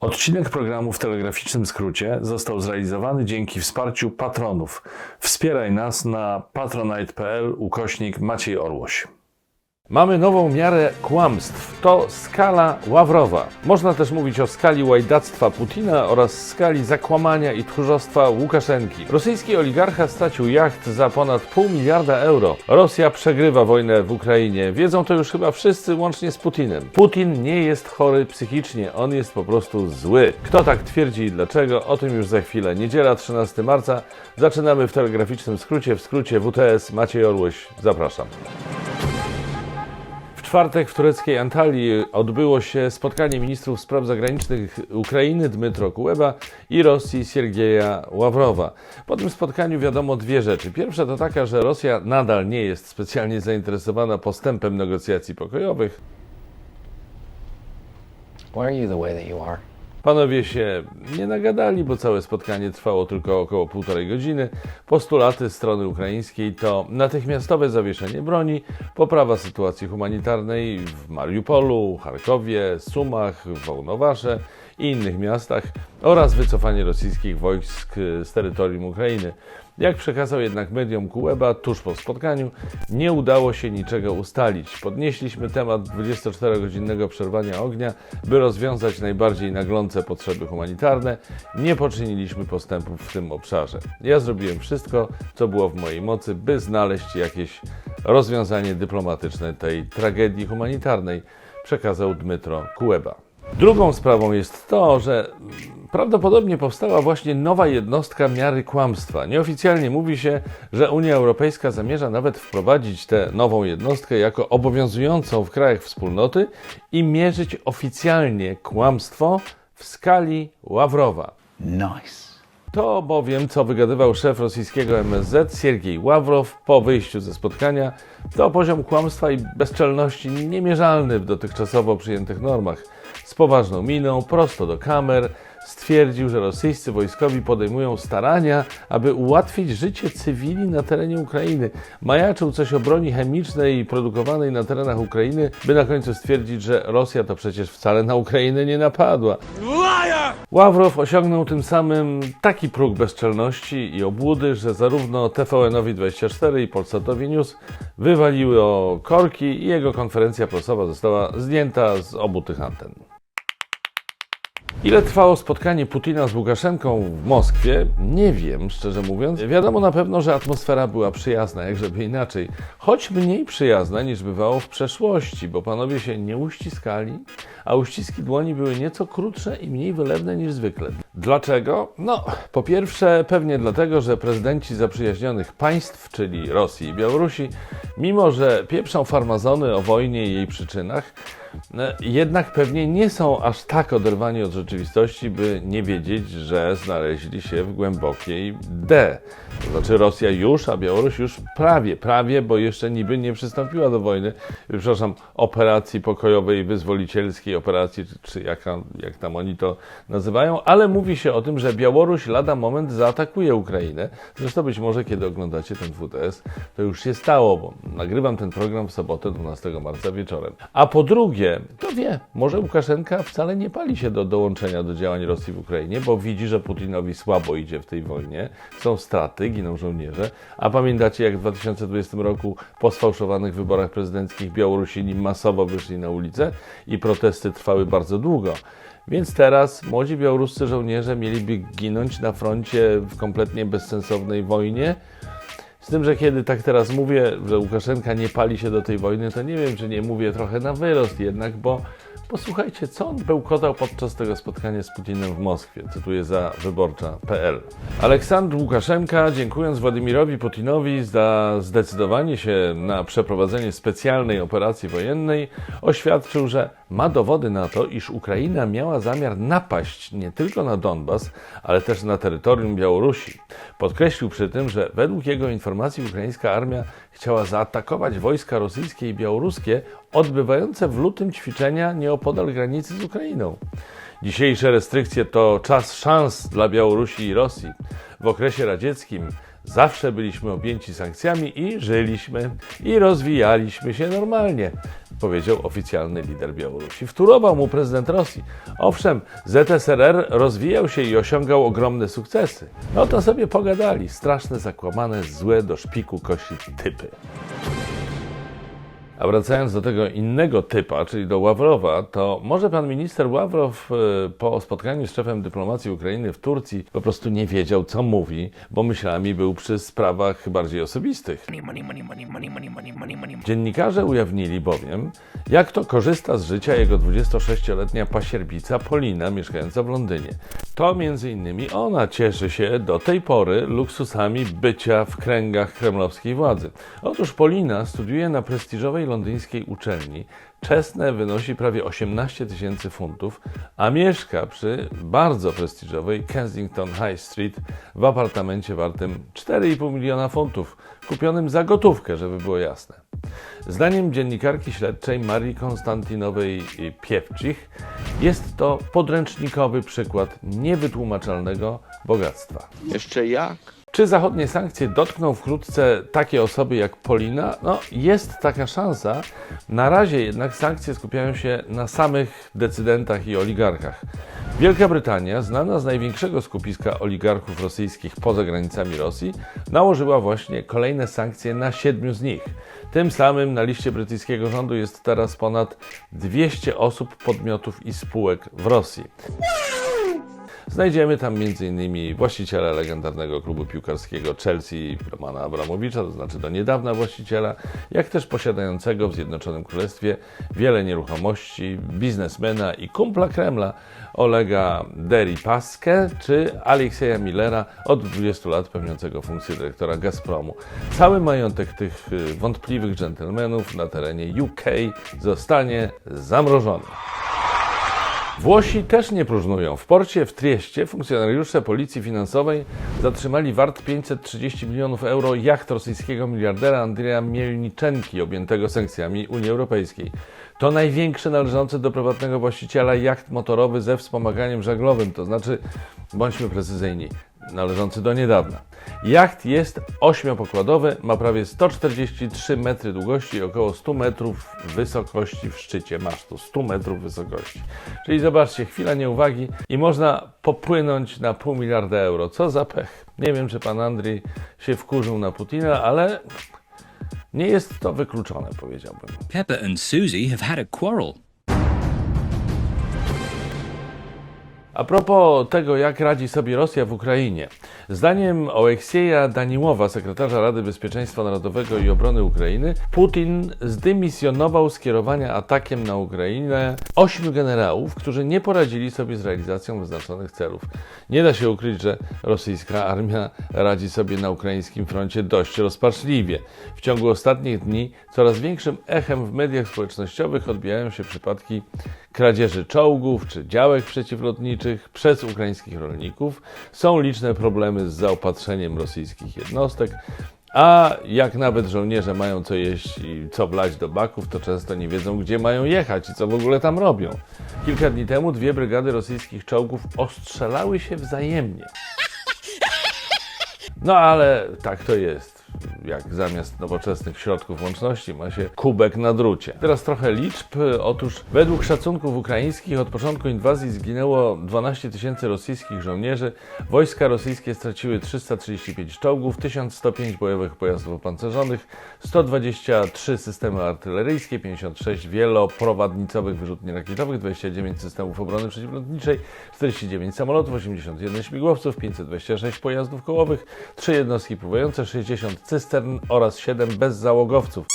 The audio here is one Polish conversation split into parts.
Odcinek programu w telegraficznym skrócie został zrealizowany dzięki wsparciu patronów. Wspieraj nas na patronite.pl/Maciej Orłoś. Mamy nową miarę kłamstw. To skala Ławrowa. Można też mówić o skali łajdactwa Putina oraz skali zakłamania i tchórzostwa Łukaszenki. Rosyjski oligarcha stracił jacht za ponad $0,5 miliarda euro. Rosja przegrywa wojnę w Ukrainie. Wiedzą to już chyba wszyscy, łącznie z Putinem. Putin nie jest chory psychicznie, on jest po prostu zły. Kto tak twierdzi i dlaczego? O tym już za chwilę. Niedziela, 13 marca. Zaczynamy w telegraficznym skrócie, w skrócie WTS. Maciej Orłoś, zapraszam. W czwartek w tureckiej Antalii odbyło się spotkanie ministrów spraw zagranicznych Ukrainy Dmytro Kuleba i Rosji Siergieja Ławrowa. Po tym spotkaniu wiadomo dwie rzeczy. Pierwsza to taka, że Rosja nadal nie jest specjalnie zainteresowana postępem negocjacji pokojowych. Why are you the way that you are? Panowie się nie nagadali, bo całe spotkanie trwało tylko około 1,5 godziny. Postulaty strony ukraińskiej to natychmiastowe zawieszenie broni, poprawa sytuacji humanitarnej w Mariupolu, Charkowie, Sumach, Wołnowasze i innych miastach oraz wycofanie rosyjskich wojsk z terytorium Ukrainy. Jak przekazał jednak mediom Kuleba tuż po spotkaniu, nie udało się niczego ustalić. Podnieśliśmy temat 24-godzinnego przerwania ognia, by rozwiązać najbardziej naglące potrzeby humanitarne. Nie poczyniliśmy postępów w tym obszarze. Ja zrobiłem wszystko, co było w mojej mocy, by znaleźć jakieś rozwiązanie dyplomatyczne tej tragedii humanitarnej, przekazał Dmytro Kuleba. Drugą sprawą jest to, że prawdopodobnie powstała właśnie nowa jednostka miary kłamstwa. Nieoficjalnie mówi się, że Unia Europejska zamierza nawet wprowadzić tę nową jednostkę jako obowiązującą w krajach wspólnoty i mierzyć oficjalnie kłamstwo w skali Ławrowa. Nice. To bowiem, co wygadywał szef rosyjskiego MSZ Siergiej Ławrow po wyjściu ze spotkania, to poziom kłamstwa i bezczelności niemierzalny w dotychczasowo przyjętych normach. Z poważną miną, prosto do kamer, stwierdził, że rosyjscy wojskowi podejmują starania, aby ułatwić życie cywili na terenie Ukrainy. Majaczył coś o broni chemicznej produkowanej na terenach Ukrainy, by na końcu stwierdzić, że Rosja to przecież wcale na Ukrainę nie napadła. Ławrow osiągnął tym samym taki próg bezczelności i obłudy, że zarówno TVN-owi 24 i Polsatowi News wywaliły o korki i jego konferencja prasowa została zdjęta z obu tych anten. Ile trwało spotkanie Putina z Łukaszenką w Moskwie? Nie wiem, szczerze mówiąc. Wiadomo na pewno, że atmosfera była przyjazna, jak żeby inaczej. Choć mniej przyjazna niż bywało w przeszłości, bo panowie się nie uściskali, a uściski dłoni były nieco krótsze i mniej wylewne niż zwykle. Dlaczego? No, po pierwsze pewnie dlatego, że prezydenci zaprzyjaźnionych państw, czyli Rosji i Białorusi, mimo że pieprzą farmazony o wojnie i jej przyczynach, jednak pewnie nie są aż tak oderwani od rzeczywistości, by nie wiedzieć, że znaleźli się w głębokiej D. To znaczy Rosja już, a Białoruś już prawie, bo jeszcze niby nie przystąpiła do wojny, operacji pokojowej, wyzwolicielskiej operacji, czy jak tam oni to nazywają, ale mówi się o tym, że Białoruś lada moment zaatakuje Ukrainę. Zresztą być może, kiedy oglądacie ten WTS, to już się stało, bo nagrywam ten program w sobotę, 12 marca wieczorem. A po drugie, to wie, może Łukaszenka wcale nie pali się do dołączenia do działań Rosji w Ukrainie, bo widzi, że Putinowi słabo idzie w tej wojnie, są straty, giną żołnierze, a pamiętacie, jak w 2020 roku po sfałszowanych wyborach prezydenckich Białorusini masowo wyszli na ulicę i protesty trwały bardzo długo. Więc teraz młodzi białoruscy żołnierze mieliby ginąć na froncie w kompletnie bezsensownej wojnie. Z tym, że kiedy tak teraz mówię, że Łukaszenka nie pali się do tej wojny, to nie wiem, czy nie mówię trochę na wyrost jednak, bo posłuchajcie, co on bełkotał podczas tego spotkania z Putinem w Moskwie. Cytuję za wyborcza.pl. Aleksandr Łukaszenka, dziękując Władimirowi Putinowi za zdecydowanie się na przeprowadzenie specjalnej operacji wojennej, oświadczył, że ma dowody na to, iż Ukraina miała zamiar napaść nie tylko na Donbas, ale też na terytorium Białorusi. Podkreślił przy tym, że według jego informacji ukraińska armia chciała zaatakować wojska rosyjskie i białoruskie odbywające w lutym ćwiczenia nieopodal granicy z Ukrainą. Dzisiejsze restrykcje to czas szans dla Białorusi i Rosji. W okresie radzieckim zawsze byliśmy objęci sankcjami i żyliśmy i rozwijaliśmy się normalnie. powiedział oficjalny lider Białorusi. Wtórował mu prezydent Rosji. Owszem, ZSRR rozwijał się i osiągał ogromne sukcesy. No to sobie pogadali. Straszne, zakłamane, złe, do szpiku kości typy. A wracając do tego innego typa, czyli do Ławrowa, to może pan minister Ławrow po spotkaniu z szefem dyplomacji Ukrainy w Turcji po prostu nie wiedział, co mówi, bo myślami był przy sprawach bardziej osobistych. Dziennikarze ujawnili bowiem, jak to korzysta z życia jego 26-letnia pasierbica Polina, mieszkająca w Londynie. To między innymi ona cieszy się do tej pory luksusami bycia w kręgach kremlowskiej władzy. Otóż Polina studiuje na prestiżowej londyńskiej uczelni. Czesne wynosi prawie 18 000 funtów, a mieszka przy bardzo prestiżowej Kensington High Street w apartamencie wartym 4,5 miliona funtów, kupionym za gotówkę, żeby było jasne. Zdaniem dziennikarki śledczej Marii Konstantinowej-Piewczich jest to podręcznikowy przykład niewytłumaczalnego bogactwa. Jeszcze jak? Czy zachodnie sankcje dotkną wkrótce takie osoby jak Polina? No, jest taka szansa. Na razie jednak sankcje skupiają się na samych decydentach i oligarchach. Wielka Brytania, znana z największego skupiska oligarchów rosyjskich poza granicami Rosji, nałożyła właśnie kolejne sankcje na 7 z nich. Tym samym na liście brytyjskiego rządu jest teraz ponad 200 osób, podmiotów i spółek w Rosji. Znajdziemy tam m.in. właściciela legendarnego klubu piłkarskiego Chelsea, Romana Abramowicza, to znaczy do niedawna właściciela, jak też posiadającego w Zjednoczonym Królestwie wiele nieruchomości, biznesmena i kumpla Kremla Olega Deripaskę czy Aleksieja Millera, od 20 lat pełniącego funkcję dyrektora Gazpromu. Cały majątek tych wątpliwych dżentelmenów na terenie UK zostanie zamrożony. Włosi też nie próżnują. W porcie w Trieście funkcjonariusze policji finansowej zatrzymali wart 530 milionów euro jacht rosyjskiego miliardera Andrzeja Mielniczenki, objętego sankcjami Unii Europejskiej. To największy należący do prywatnego właściciela jacht motorowy ze wspomaganiem żaglowym, to znaczy, bądźmy precyzyjni, należący do niedawna. Jacht jest 8-pokładowy, ma prawie 143 metry długości i około 100 metrów wysokości w szczycie masztu. 100 metrów wysokości. Czyli zobaczcie, chwila nieuwagi i można popłynąć na 500 miliarda euro. Co za pech. Nie wiem, czy pan Andrzej się wkurzył na Putina, ale nie jest to wykluczone, powiedziałbym. Pepper and Susie have had a quarrel. A propos tego, jak radzi sobie Rosja w Ukrainie. Zdaniem Oleksieja Daniłowa, sekretarza Rady Bezpieczeństwa Narodowego i Obrony Ukrainy, Putin zdymisjonował z kierowania atakiem na Ukrainę 8 generałów, którzy nie poradzili sobie z realizacją wyznaczonych celów. Nie da się ukryć, że rosyjska armia radzi sobie na ukraińskim froncie dość rozpaczliwie. W ciągu ostatnich dni coraz większym echem w mediach społecznościowych odbijają się przypadki kradzieży czołgów czy działek przeciwlotniczych przez ukraińskich rolników. Są liczne problemy z zaopatrzeniem rosyjskich jednostek, a jak nawet żołnierze mają co jeść i co wlać do baków, to często nie wiedzą, gdzie mają jechać i co w ogóle tam robią. Kilka dni temu 2 brygady rosyjskich czołgów ostrzelały się wzajemnie. No ale tak to jest, jak zamiast nowoczesnych środków łączności ma się kubek na drucie. Teraz trochę liczb. Otóż według szacunków ukraińskich od początku inwazji zginęło 12 000 rosyjskich żołnierzy. Wojska rosyjskie straciły 335 czołgów, 1105 bojowych pojazdów opancerzonych, 123 systemy artyleryjskie, 56 wieloprowadnicowych wyrzutni rakietowych, 29 systemów obrony przeciwlotniczej, 49 samolotów, 81 śmigłowców, 526 pojazdów kołowych, 3 jednostki pływające, 60 cystern oraz 7 bezzałogowców.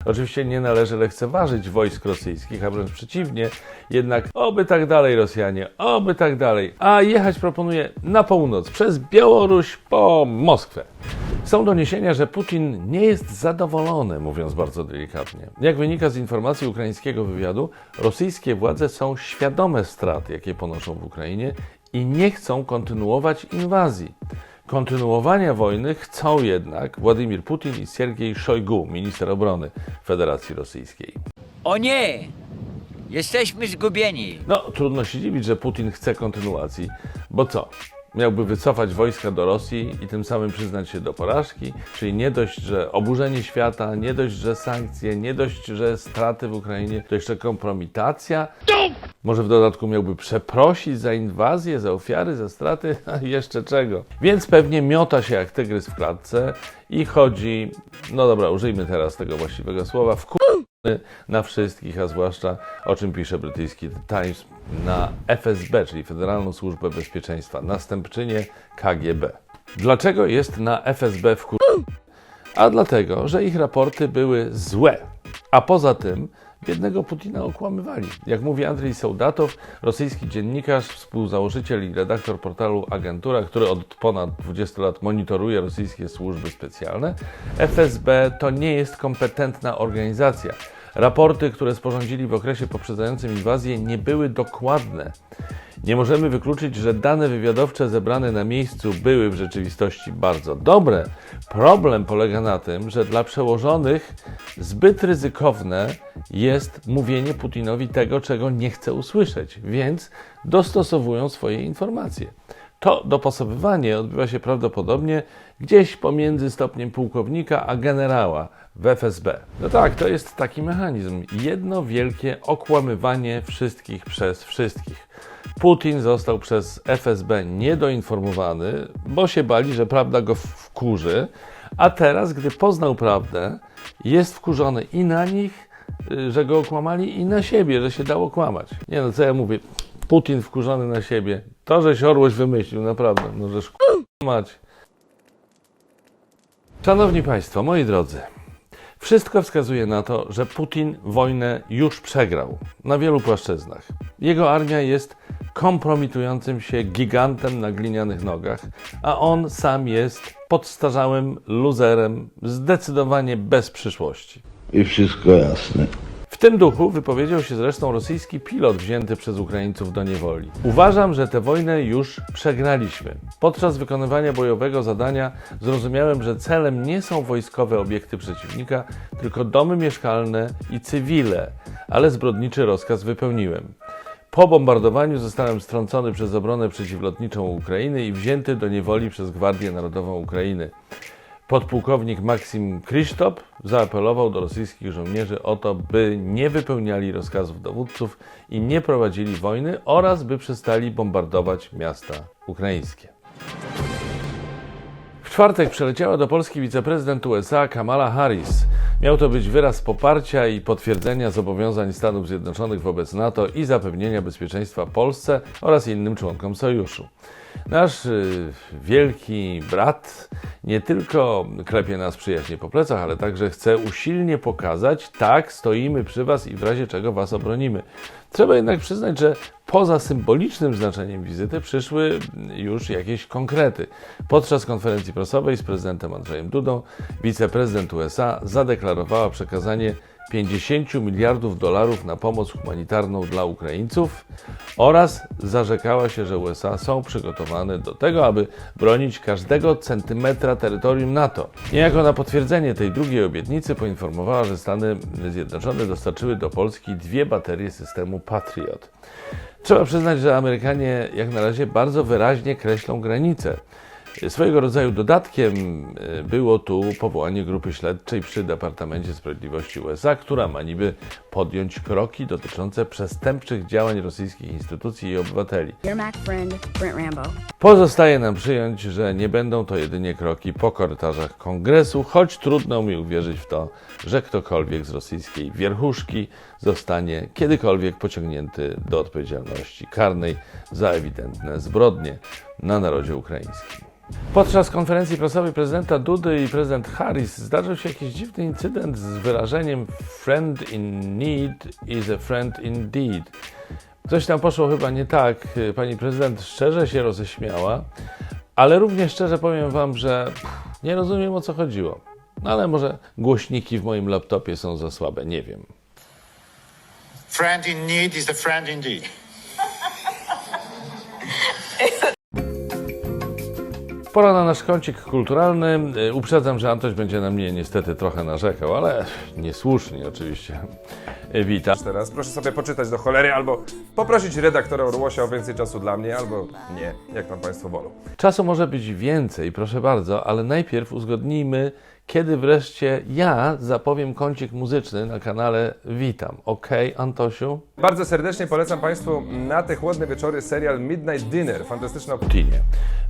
Oczywiście nie należy lekceważyć wojsk rosyjskich, a wręcz przeciwnie, jednak oby tak dalej Rosjanie, oby tak dalej. A jechać proponuję na północ, przez Białoruś po Moskwę. Są doniesienia, że Putin nie jest zadowolony, mówiąc bardzo delikatnie. Jak wynika z informacji ukraińskiego wywiadu, rosyjskie władze są świadome strat, jakie ponoszą w Ukrainie i nie chcą kontynuować inwazji. Kontynuowania wojny chcą jednak Władimir Putin i Siergiej Szojgu, minister obrony Federacji Rosyjskiej. O nie! Jesteśmy zgubieni. No, trudno się dziwić, że Putin chce kontynuacji, bo co? miałby wycofać wojska do Rosji i tym samym przyznać się do porażki, czyli nie dość, że oburzenie świata, nie dość, że sankcje, nie dość, że straty w Ukrainie, to jeszcze kompromitacja. Może w dodatku miałby przeprosić za inwazję, za ofiary, za straty, a jeszcze czego. Więc pewnie miota się jak tygrys w klatce i chodzi, no dobra, użyjmy teraz tego właściwego słowa, na wszystkich, a zwłaszcza, o czym pisze brytyjski The Times, na FSB, czyli Federalną Służbę Bezpieczeństwa, następczynię KGB. Dlaczego jest na FSB A dlatego, że ich raporty były złe, a poza tym biednego Putina okłamywali. Jak mówi Andrzej Sołdatow, rosyjski dziennikarz, współzałożyciel i redaktor portalu Agentura, który od ponad 20 lat monitoruje rosyjskie służby specjalne, FSB to nie jest kompetentna organizacja. Raporty, które sporządzili w okresie poprzedzającym inwazję, nie były dokładne. Nie możemy wykluczyć, że dane wywiadowcze zebrane na miejscu były w rzeczywistości bardzo dobre. Problem polega na tym, że dla przełożonych zbyt ryzykowne jest mówienie Putinowi tego, czego nie chce usłyszeć, więc dostosowują swoje informacje. To dopasowywanie odbywa się prawdopodobnie gdzieś pomiędzy stopniem pułkownika a generała w FSB. No tak, to jest taki mechanizm. Jedno wielkie okłamywanie wszystkich przez wszystkich. Putin został przez FSB niedoinformowany, bo się bali, że prawda go wkurzy, a teraz, gdy poznał prawdę, jest wkurzony i na nich, że go okłamali, i na siebie, że się dało kłamać. Nie no, co ja mówię? Putin wkurzony na siebie. To, żeś Orłoś wymyślił, naprawdę. No, żeż mać. Szanowni Państwo, moi drodzy, wszystko wskazuje na to, że Putin wojnę już przegrał na wielu płaszczyznach. Jego armia jest kompromitującym się gigantem na glinianych nogach, a on sam jest podstarzałym luzerem, zdecydowanie bez przyszłości. I wszystko jasne. W tym duchu wypowiedział się zresztą rosyjski pilot wzięty przez Ukraińców do niewoli. Uważam, że tę wojnę już przegraliśmy. Podczas wykonywania bojowego zadania zrozumiałem, że celem nie są wojskowe obiekty przeciwnika, tylko domy mieszkalne i cywile, ale zbrodniczy rozkaz wypełniłem. Po bombardowaniu zostałem strącony przez obronę przeciwlotniczą Ukrainy i wzięty do niewoli przez Gwardię Narodową Ukrainy. Podpułkownik Maksim Krzysztof zaapelował do rosyjskich żołnierzy o to, by nie wypełniali rozkazów dowódców i nie prowadzili wojny oraz by przestali bombardować miasta ukraińskie. W czwartek przyleciała do Polski wiceprezydent USA Kamala Harris. Miał to być wyraz poparcia i potwierdzenia zobowiązań Stanów Zjednoczonych wobec NATO i zapewnienia bezpieczeństwa Polsce oraz innym członkom sojuszu. Nasz wielki brat nie tylko klepie nas przyjaźnie po plecach, ale także chce usilnie pokazać, tak, stoimy przy was i w razie czego was obronimy. Trzeba jednak przyznać, że poza symbolicznym znaczeniem wizyty przyszły już jakieś konkrety. Podczas konferencji prasowej z prezydentem Andrzejem Dudą wiceprezydent USA zadeklarowała przekazanie $50 miliardów na pomoc humanitarną dla Ukraińców oraz zarzekała się, że USA są przygotowane do tego, aby bronić każdego centymetra terytorium NATO. Niejako na potwierdzenie tej drugiej obietnicy poinformowała, że Stany Zjednoczone dostarczyły do Polski 2 baterie systemu Patriot. Trzeba przyznać, że Amerykanie jak na razie bardzo wyraźnie kreślą granice. Swojego rodzaju dodatkiem było tu powołanie grupy śledczej przy Departamencie Sprawiedliwości USA, która ma niby podjąć kroki dotyczące przestępczych działań rosyjskich instytucji i obywateli. Your Mac friend, Brent Rambo. Pozostaje nam przyjąć, że nie będą to jedynie kroki po korytarzach Kongresu, choć trudno mi uwierzyć w to, że ktokolwiek z rosyjskiej wierchuszki zostanie kiedykolwiek pociągnięty do odpowiedzialności karnej za ewidentne zbrodnie na narodzie ukraińskim. Podczas konferencji prasowej prezydenta Dudy i prezydent Harris zdarzył się jakiś dziwny incydent z wyrażeniem "friend in need is a friend indeed". Coś tam poszło chyba nie tak. Pani prezydent szczerze się roześmiała, ale równie szczerze powiem wam, że nie rozumiem, o co chodziło. No ale może głośniki w moim laptopie są za słabe, nie wiem. Friend in need is a friend indeed. Pora na nasz kącik kulturalny. Uprzedzam, że Antoś będzie na mnie niestety trochę narzekał, ale niesłusznie oczywiście. Witam. Teraz proszę sobie poczytać do cholery albo poprosić redaktora Orłosia o więcej czasu dla mnie, albo nie, jak tam Państwo wolą. Czasu może być więcej, proszę bardzo, ale najpierw uzgodnijmy, kiedy wreszcie ja zapowiem kącik muzyczny na kanale Witam. Okej, Antosiu? Bardzo serdecznie polecam Państwu na te chłodne wieczory serial Midnight Dinner. Fantastyczna Putinie.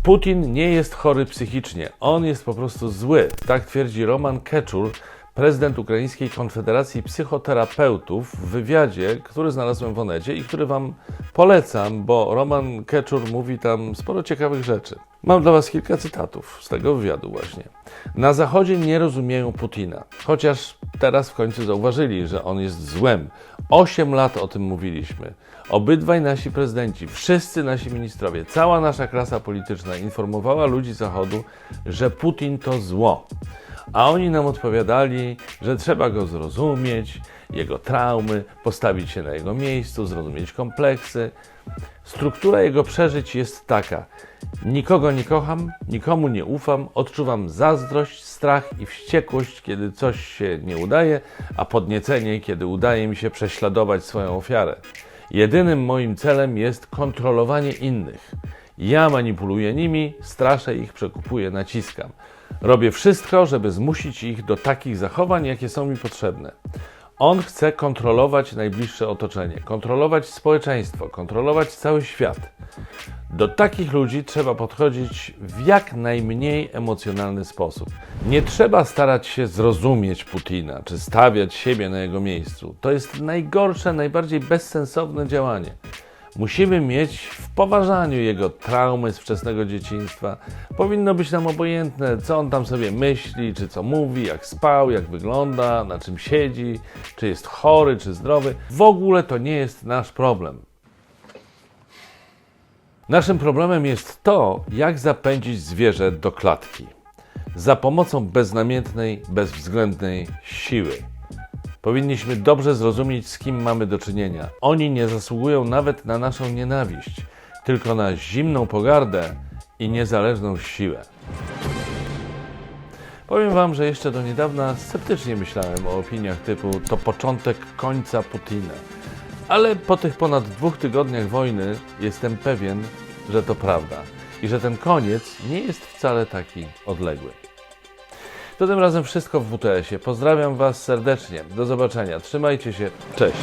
Putin nie jest chory psychicznie, on jest po prostu zły. Tak twierdzi Roman Keczur, prezydent Ukraińskiej Konfederacji Psychoterapeutów w wywiadzie, który znalazłem w Onecie i który Wam polecam, bo Roman Keczur mówi tam sporo ciekawych rzeczy. Mam dla Was kilka cytatów z tego wywiadu właśnie. Na Zachodzie nie rozumieją Putina, chociaż teraz w końcu zauważyli, że on jest złem. 8 lat o tym mówiliśmy. Obydwaj nasi prezydenci, wszyscy nasi ministrowie, cała nasza klasa polityczna informowała ludzi Zachodu, że Putin to zło. A oni nam odpowiadali, że trzeba go zrozumieć, jego traumy, postawić się na jego miejscu, zrozumieć kompleksy. Struktura jego przeżyć jest taka. Nikogo nie kocham, nikomu nie ufam, odczuwam zazdrość, strach i wściekłość, kiedy coś się nie udaje, a podniecenie, kiedy udaje mi się prześladować swoją ofiarę. Jedynym moim celem jest kontrolowanie innych. Ja manipuluję nimi, straszę ich, przekupuję, naciskam. Robię wszystko, żeby zmusić ich do takich zachowań, jakie są mi potrzebne. On chce kontrolować najbliższe otoczenie, kontrolować społeczeństwo, kontrolować cały świat. Do takich ludzi trzeba podchodzić w jak najmniej emocjonalny sposób. Nie trzeba starać się zrozumieć Putina, czy stawiać siebie na jego miejscu. To jest najgorsze, najbardziej bezsensowne działanie. Musimy mieć w poważaniu jego traumy z wczesnego dzieciństwa. Powinno być nam obojętne, co on tam sobie myśli, czy co mówi, jak spał, jak wygląda, na czym siedzi, czy jest chory, czy zdrowy. W ogóle to nie jest nasz problem. Naszym problemem jest to, jak zapędzić zwierzę do klatki. Za pomocą beznamiętnej, bezwzględnej siły. Powinniśmy dobrze zrozumieć, z kim mamy do czynienia. Oni nie zasługują nawet na naszą nienawiść, tylko na zimną pogardę i niezależną siłę. Powiem Wam, że jeszcze do niedawna sceptycznie myślałem o opiniach typu to początek końca Putina. Ale po tych ponad 2 tygodniach wojny jestem pewien, że to prawda i że ten koniec nie jest wcale taki odległy. To tym razem wszystko w WTS-ie. Pozdrawiam Was serdecznie. Do zobaczenia. Trzymajcie się. Cześć.